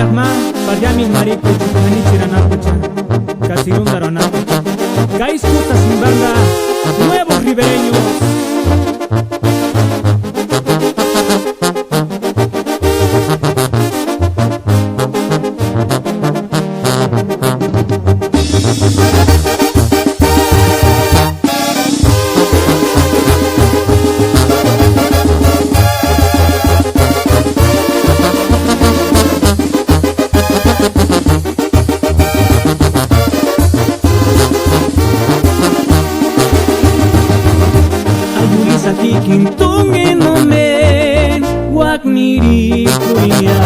Yahma, Paryamin Marico, Anichiranapucha, Casirundaronapu. Gais Puta sin banda, nuevos ribereños. Quintungen no men, guacniri cuya.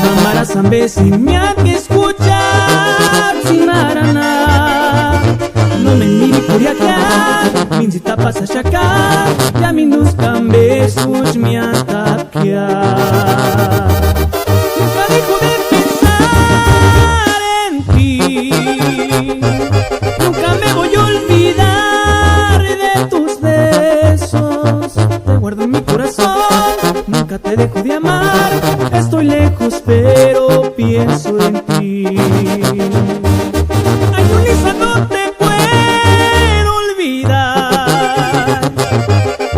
Mamara sambe sin me que escuchar sin marana. No me miri cuya que, minzita pasa chacar, ya mindus cambe such mi ataquia. Nunca dejo de pensar en ti, nunca me voy a olvidar. Te guardo en mi corazón, nunca te dejo de amar. Estoy lejos pero pienso en ti. Ay, Yulisa, no te puedo olvidar.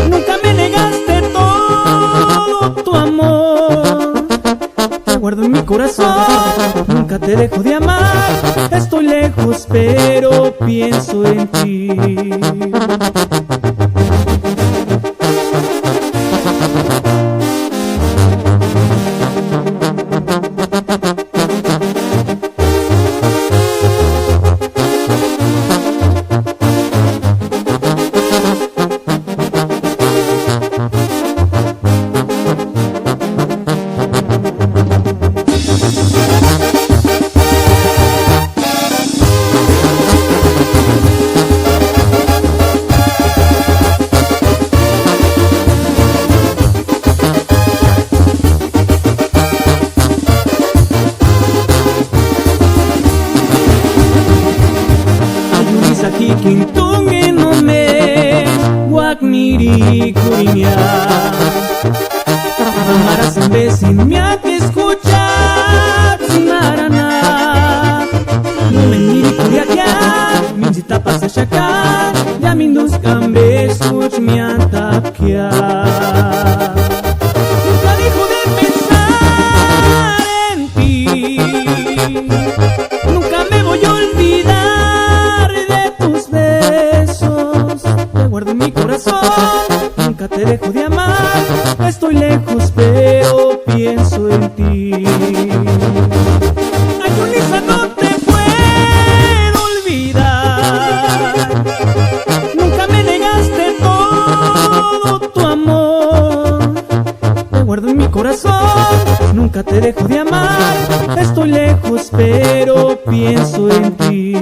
Nunca me negaste todo tu amor. Te guardo en mi corazón, nunca te dejo de amar. Estoy lejos pero pienso en ti. Quintungen no me, guacniri curiña. Amara sambe sin me que escuchar sin marana. No me miri cuya que, minzita pasa chacar, ya mindus cambe such mi ataquia. Nunca dejo de pensar en ti, nunca me voy a olvidar. Te guardo en mi corazón, nunca te dejo de amar. Estoy lejos pero pienso en ti. Ay, Yulisa, no te puedo olvidar. Nunca me negaste todo tu amor. Te guardo en mi corazón, nunca te dejo de amar. Estoy lejos pero pienso en ti.